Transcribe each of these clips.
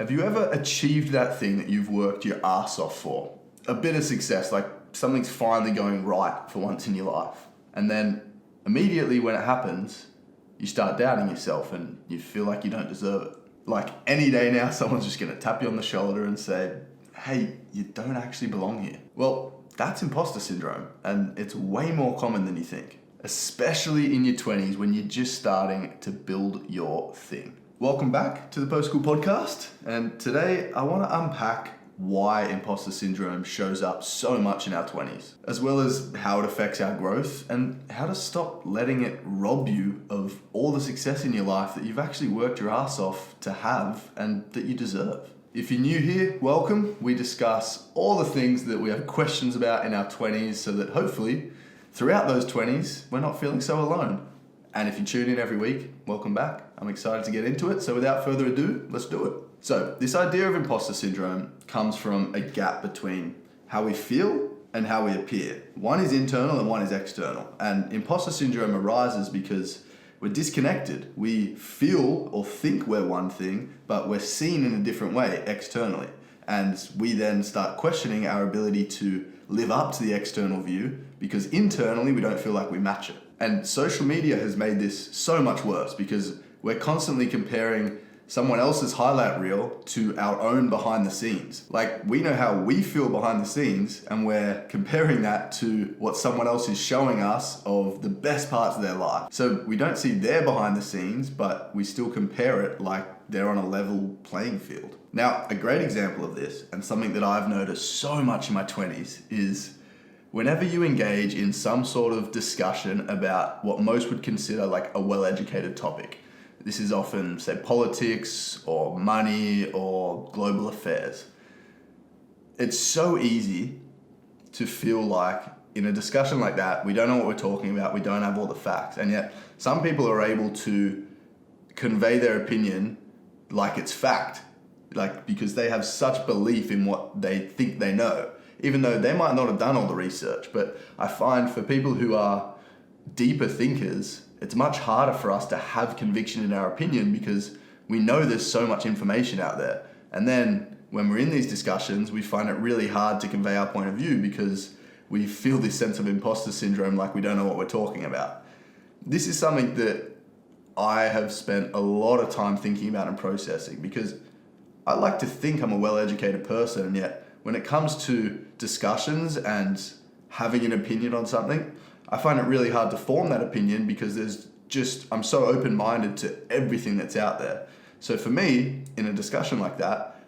Have you ever achieved that thing that you've worked your ass off for? A bit of success, like something's finally going right for once in your life. And then immediately when it happens, you start doubting yourself and you feel like you don't deserve it. Like any day now, someone's just gonna tap you on the shoulder and say, hey, you don't actually belong here. Well, that's imposter syndrome, and it's way more common than you think, especially in your 20s when you're just starting to build your thing. Welcome back to the Post School Podcast, and today I want to unpack why imposter syndrome shows up so much in our 20s, as well as how it affects our growth and how to stop letting it rob you of all the success in your life that you've actually worked your ass off to have and that you deserve. If you're new here, welcome. We discuss all the things that we have questions about in our 20s so that hopefully throughout those 20s, we're not feeling so alone. And if you tune in every week, welcome back. I'm excited to get into it. So without further ado, let's do it. So this idea of imposter syndrome comes from a gap between how we feel and how we appear. One is internal and one is external. And imposter syndrome arises because we're disconnected. We feel or think we're one thing, but we're seen in a different way externally. And we then start questioning our ability to live up to the external view because internally we don't feel like we match it. And social media has made this so much worse because we're constantly comparing someone else's highlight reel to our own behind the scenes. Like, we know how we feel behind the scenes and we're comparing that to what someone else is showing us of the best parts of their life. So we don't see their behind the scenes, but we still compare it like they're on a level playing field. Now, a great example of this, and something that I've noticed so much in my 20s, is whenever you engage in some sort of discussion about what most would consider like a well-educated topic. This is often, say, politics or money or global affairs. It's so easy to feel like in a discussion like that, we don't know what we're talking about, we don't have all the facts. And yet some people are able to convey their opinion like it's fact, like because they have such belief in what they think they know, even though they might not have done all the research. But I find for people who are deeper thinkers, it's much harder for us to have conviction in our opinion because we know there's so much information out there. And then when we're in these discussions, we find it really hard to convey our point of view because we feel this sense of imposter syndrome, like we don't know what we're talking about. This is something that I have spent a lot of time thinking about and processing because I like to think I'm a well-educated person, and yet when it comes to discussions and having an opinion on something, I find it really hard to form that opinion because I'm so open-minded to everything that's out there. So for me, in a discussion like that,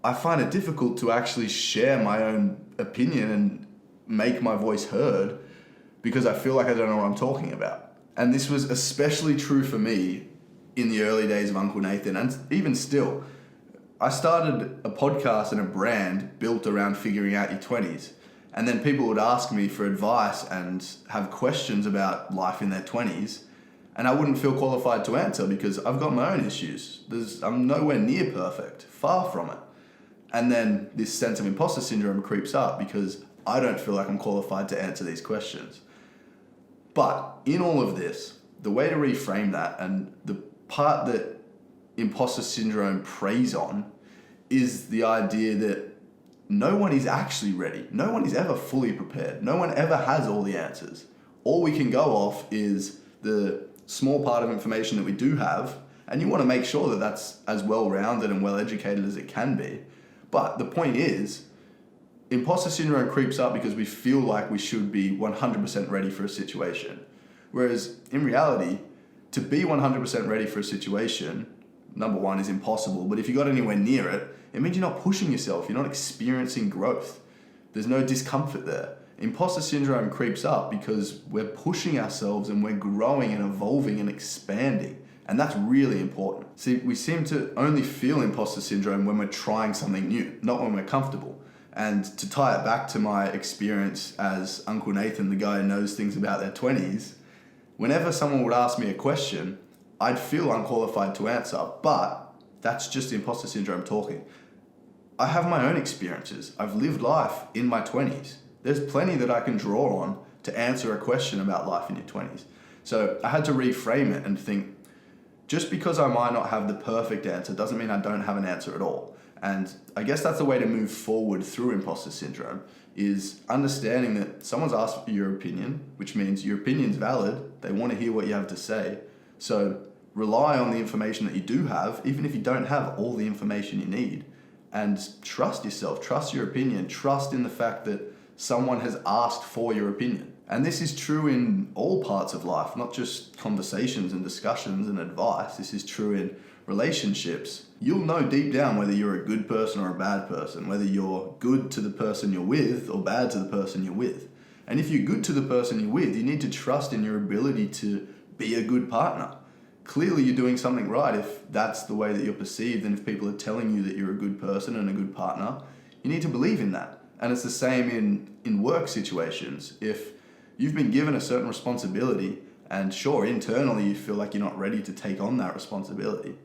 I find it difficult to actually share my own opinion and make my voice heard because I feel like I don't know what I'm talking about. And this was especially true for me in the early days of Uncle Nathan, and even still. I started a podcast and a brand built around figuring out your 20s. And then people would ask me for advice and have questions about life in their 20s. And I wouldn't feel qualified to answer because I've got my own issues. I'm nowhere near perfect, far from it. And then this sense of imposter syndrome creeps up because I don't feel like I'm qualified to answer these questions. But in all of this, the way to reframe that, and the part that imposter syndrome preys on, is the idea that no one is actually ready. No one is ever fully prepared. No one ever has all the answers. All we can go off is the small part of information that we do have, and you want to make sure that that's as well-rounded and well-educated as it can be. But the point is, imposter syndrome creeps up because we feel like we should be 100% ready for a situation. Whereas in reality, to be 100% ready for a situation, number one, is impossible. But if you got anywhere near it, it means you're not pushing yourself. You're not experiencing growth. There's no discomfort there. Imposter syndrome creeps up because we're pushing ourselves and we're growing and evolving and expanding. And that's really important. See, we seem to only feel imposter syndrome when we're trying something new, not when we're comfortable. And to tie it back to my experience as Uncle Nathan, the guy who knows things about their 20s, whenever someone would ask me a question, I'd feel unqualified to answer, but that's just imposter syndrome talking. I have my own experiences. I've lived life in my 20s. There's plenty that I can draw on to answer a question about life in your 20s. So I had to reframe it and think, Just because I might not have the perfect answer doesn't mean I don't have an answer at all. And I guess that's the way to move forward through imposter syndrome, is understanding that someone's asked for your opinion, which means your opinion's valid. They want to hear what you have to say. So rely on the information that you do have, even if you don't have all the information you need. And trust yourself, trust your opinion, trust in the fact that someone has asked for your opinion. And this is true in all parts of life, not just conversations and discussions and advice. This is true in relationships. You'll know deep down whether you're a good person or a bad person, whether you're good to the person you're with or bad to the person you're with. And if you're good to the person you're with, you need to trust in your ability to be a good partner. Clearly you're doing something right if that's the way that you're perceived, and if people are telling you that you're a good person and a good partner, you need to believe in that. And it's the same in work situations. If you've been given a certain responsibility, and sure, internally you feel like you're not ready to take on that responsibility,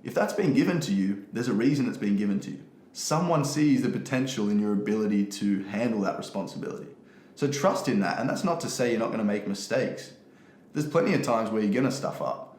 if that's been given to you, there's a reason it's been given to you. Someone sees the potential in your ability to handle that responsibility. So trust in that, and that's not to say you're not going to make mistakes. There's plenty of times where you're going to stuff up,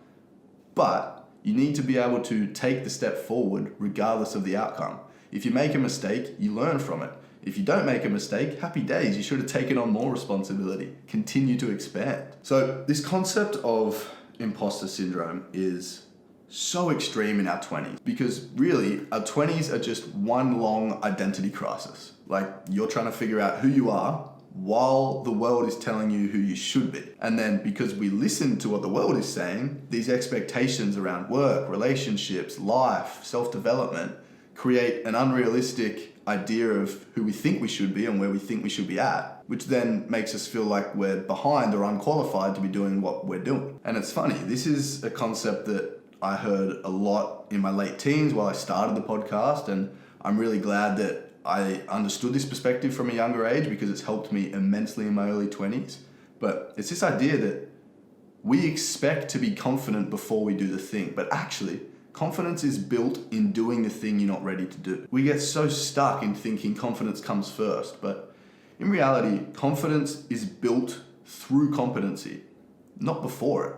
but you need to be able to take the step forward regardless of the outcome. If you make a mistake, you learn from it. If you don't make a mistake, happy days, you should have taken on more responsibility. Continue to expand. So this concept of imposter syndrome is so extreme in our 20s, because really our 20s are just one long identity crisis. Like, you're trying to figure out who you are while the world is telling you who you should be. And then because we listen to what the world is saying, these expectations around work, relationships, life, self-development create an unrealistic idea of who we think we should be and where we think we should be at, which then makes us feel like we're behind or unqualified to be doing what we're doing. And it's funny, this is a concept that I heard a lot in my late teens while I started the podcast, and I'm really glad that I understood this perspective from a younger age because it's helped me immensely in my early 20s. But it's this idea that we expect to be confident before we do the thing, but actually, confidence is built in doing the thing you're not ready to do. We get so stuck in thinking confidence comes first, but in reality, confidence is built through competency, not before it.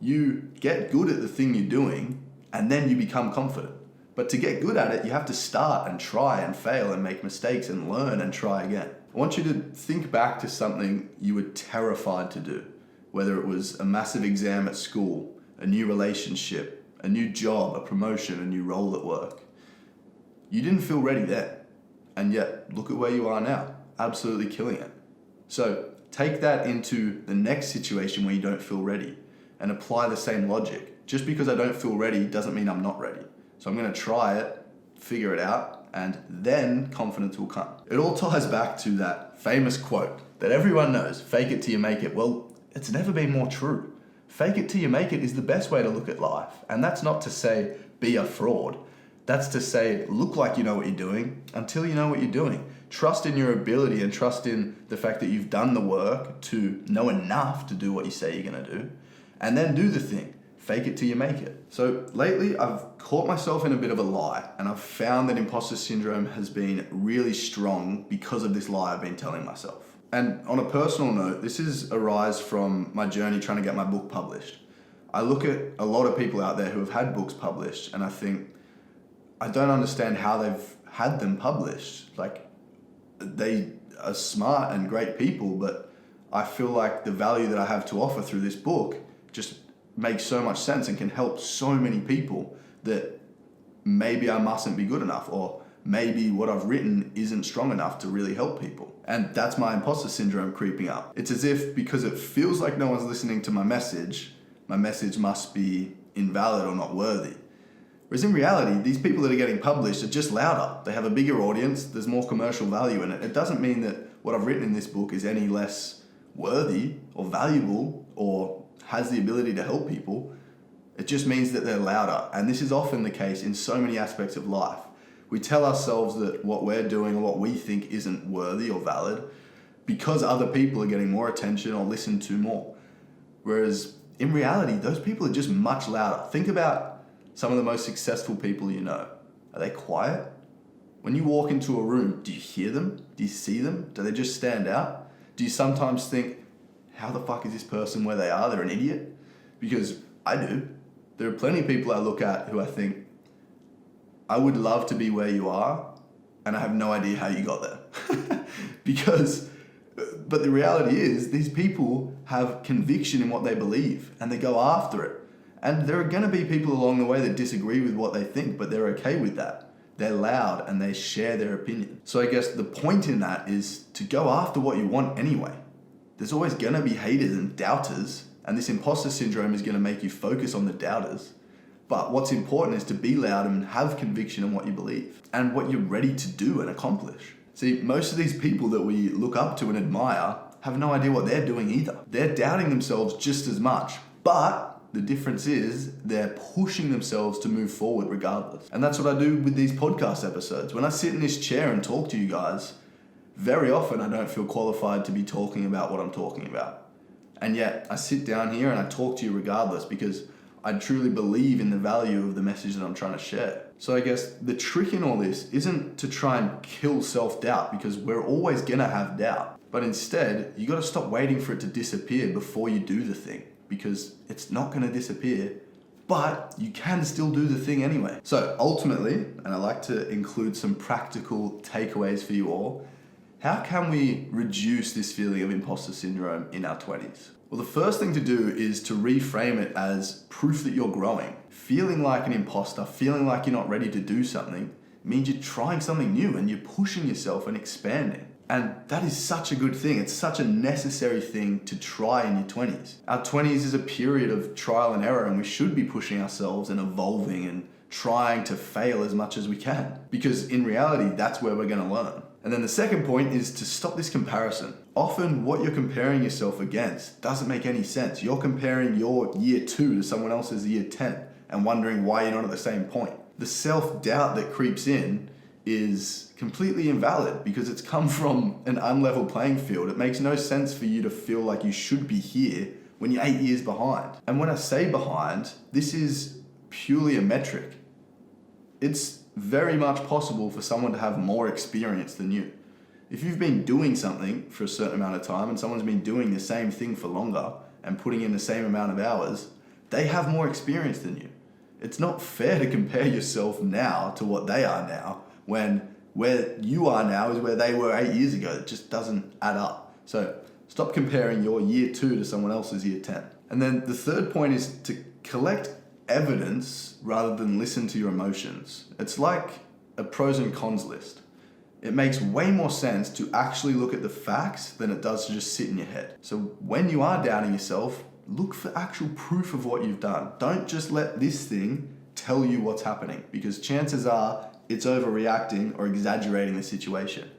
You get good at the thing you're doing, and then you become confident. But to get good at it, you have to start and try and fail and make mistakes and learn and try again. I want you to think back to something you were terrified to do, whether it was a massive exam at school, a new relationship, a new job, a promotion, a new role at work. You didn't feel ready then, and yet look at where you are now, absolutely killing it. So take that into the next situation where you don't feel ready and apply the same logic. Just because I don't feel ready doesn't mean I'm not ready. So I'm going to try it, figure it out, and then confidence will come. It all ties back to that famous quote that everyone knows, fake it till you make it. Well, it's never been more true. Fake it till you make it is the best way to look at life. And that's not to say be a fraud. That's to say look like you know what you're doing until you know what you're doing. Trust in your ability and trust in the fact that you've done the work to know enough to do what you say you're going to do. And then do the thing. Fake it till you make it. So lately I've caught myself in a bit of a lie, and I've found that imposter syndrome has been really strong because of this lie I've been telling myself. And on a personal note, this is a rise from my journey trying to get my book published. I look at a lot of people out there who have had books published, and I think, I don't understand how they've had them published. Like, they are smart and great people, but I feel like the value that I have to offer through this book just makes so much sense and can help so many people that maybe I mustn't be good enough, or maybe what I've written isn't strong enough to really help people. And that's my imposter syndrome creeping up. It's as if because it feels like no one's listening to my message must be invalid or not worthy. Whereas in reality, these people that are getting published are just louder. They have a bigger audience, there's more commercial value in it. It doesn't mean that what I've written in this book is any less worthy or valuable or has the ability to help people. It just means that they're louder. And this is often the case in so many aspects of life. We tell ourselves that what we're doing or what we think isn't worthy or valid because other people are getting more attention or listened to more. Whereas in reality, those people are just much louder. Think about some of the most successful people you know. Are they quiet? When you walk into a room, do you hear them? Do you see them? Do they just stand out? Do you sometimes think, how the fuck is this person where they are? They're an idiot? Because I do. There are plenty of people I look at who I think, I would love to be where you are, and I have no idea how you got there. But the reality is, these people have conviction in what they believe, and they go after it. And there are going to be people along the way that disagree with what they think, but they're okay with that. They're loud and they share their opinion. So I guess the point in that is to go after what you want anyway. There's always going to be haters and doubters, and this imposter syndrome is going to make you focus on the doubters. But what's important is to be loud and have conviction in what you believe and what you're ready to do and accomplish. See, most of these people that we look up to and admire have no idea what they're doing either. They're doubting themselves just as much, but the difference is they're pushing themselves to move forward regardless. And that's what I do with these podcast episodes. When I sit in this chair and talk to you guys, very often I don't feel qualified to be talking about what I'm talking about. And yet I sit down here and I talk to you regardless because I truly believe in the value of the message that I'm trying to share. So I guess the trick in all this isn't to try and kill self-doubt, because we're always gonna have doubt. But instead, you gotta stop waiting for it to disappear before you do the thing, because it's not gonna disappear, but you can still do the thing anyway. So ultimately, and I like to include some practical takeaways for you all, how can we reduce this feeling of imposter syndrome in our 20s? Well, the first thing to do is to reframe it as proof that you're growing. Feeling like an imposter, feeling like you're not ready to do something, means you're trying something new and you're pushing yourself and expanding. And that is such a good thing. It's such a necessary thing to try in your 20s. Our 20s is a period of trial and error, and we should be pushing ourselves and evolving and trying to fail as much as we can. Because in reality, that's where we're going to learn. And then the second point is to stop this comparison. Often what you're comparing yourself against doesn't make any sense. You're comparing your year 2 to someone else's year 10 and wondering why you're not at the same point. The self-doubt that creeps in is completely invalid because it's come from an unlevel playing field. It makes no sense for you to feel like you should be here when you're 8 years behind. And when I say behind, this is purely a metric. It's very much possible for someone to have more experience than you. If you've been doing something for a certain amount of time and someone's been doing the same thing for longer and putting in the same amount of hours, they have more experience than you. It's not fair to compare yourself now to what they are now when where you are now is where they were 8 years ago. It just doesn't add up. So stop comparing your year 2 to someone else's year 10. And then the third point is to collect evidence rather than listen to your emotions. It's like a pros and cons list. It makes way more sense to actually look at the facts than it does to just sit in your head. So when you are doubting yourself, look for actual proof of what you've done. Don't just let this thing tell you what's happening, because chances are it's overreacting or exaggerating the situation.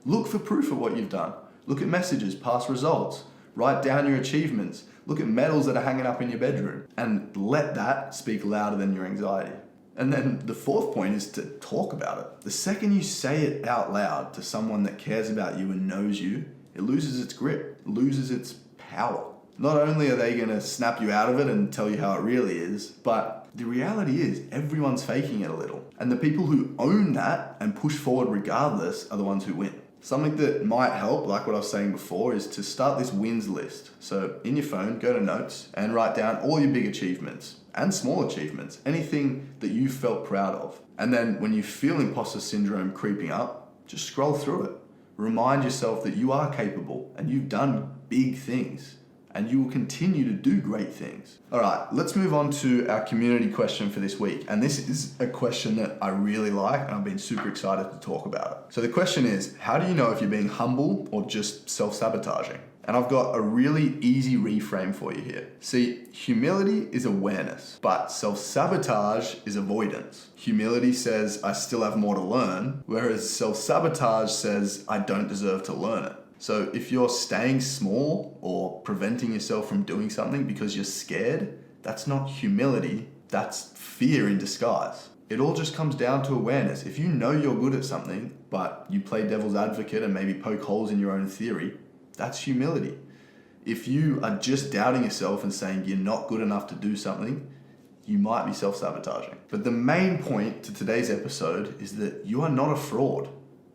Look for proof of what you've done. Look at messages, past results. Write down your achievements. Look at medals that are hanging up in your bedroom, and let that speak louder than your anxiety. And then the fourth point is to talk about it. The second you say it out loud to someone that cares about you and knows you, it loses its grip, loses its power. Not only are they going to snap you out of it and tell you how it really is, but the reality is everyone's faking it a little. And the people who own that and push forward regardless are the ones who win. Something that might help, like what I was saying before, is to start this wins list. So in your phone, go to notes and write down all your big achievements and small achievements, anything that you felt proud of. And then when you feel imposter syndrome creeping up, just scroll through it. Remind yourself that you are capable and you've done big things, and you will continue to do great things. All right, let's move on to our community question for this week. And this is a question that I really like, and I've been super excited to talk about it. So the question is, how do you know if you're being humble or just self-sabotaging? And I've got a really easy reframe for you here. See, humility is awareness, but self-sabotage is avoidance. Humility says, I still have more to learn, whereas self-sabotage says, I don't deserve to learn it. So if you're staying small or preventing yourself from doing something because you're scared, that's not humility, that's fear in disguise. It all just comes down to awareness. If you know you're good at something, but you play devil's advocate and maybe poke holes in your own theory, that's humility. If you are just doubting yourself and saying you're not good enough to do something, you might be self-sabotaging. But the main point to today's episode is that you are not a fraud.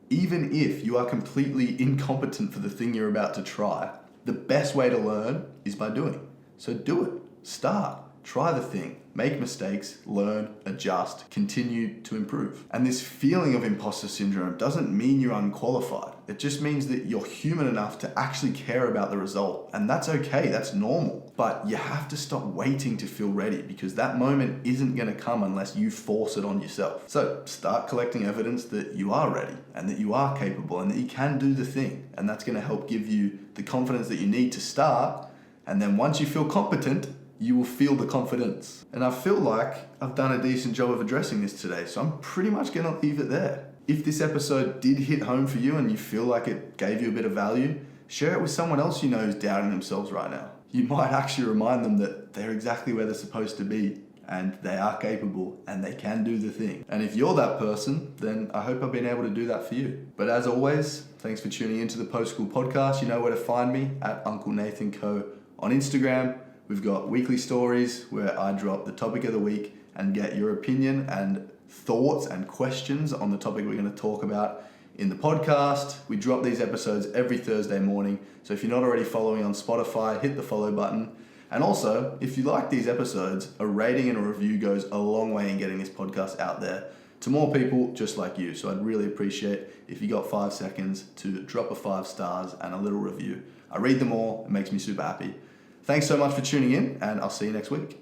Even if you are completely incompetent for the thing you're about to try, the best way to learn is by doing. So do it. Start. try the thing, make mistakes, learn, adjust, continue to improve. And this feeling of imposter syndrome doesn't mean you're unqualified. It just means that you're human enough to actually care about the result. And that's okay, that's normal. But you have to stop waiting to feel ready, because that moment isn't going to come unless you force it on yourself. So start collecting evidence that you are ready and that you are capable and that you can do the thing. And that's going to help give you the confidence that you need to start. And then once you feel competent, you will feel the confidence. And I feel like I've done a decent job of addressing this today, so I'm pretty much going to leave it there. If this episode did hit home for you and you feel like it gave you a bit of value, share it with someone else you know who's doubting themselves right now. You might actually remind them that they're exactly where they're supposed to be, and they are capable, and they can do the thing. And if you're that person, then I hope I've been able to do that for you. But as always, thanks for tuning into the Post School Podcast. You know where to find me, at Uncle Nathan Co. on Instagram. We've got weekly stories where I drop the topic of the week and get your opinion and thoughts and questions on the topic we're going to talk about in the podcast. We drop these episodes every Thursday morning. So if you're not already following on Spotify, hit the follow button. And also, if you like these episodes, a rating and a review goes a long way in getting this podcast out there to more people just like you. So I'd really appreciate if you got 5 seconds to drop a 5 stars and a little review. I read them all. It makes me super happy. Thanks so much for tuning in, and I'll see you next week.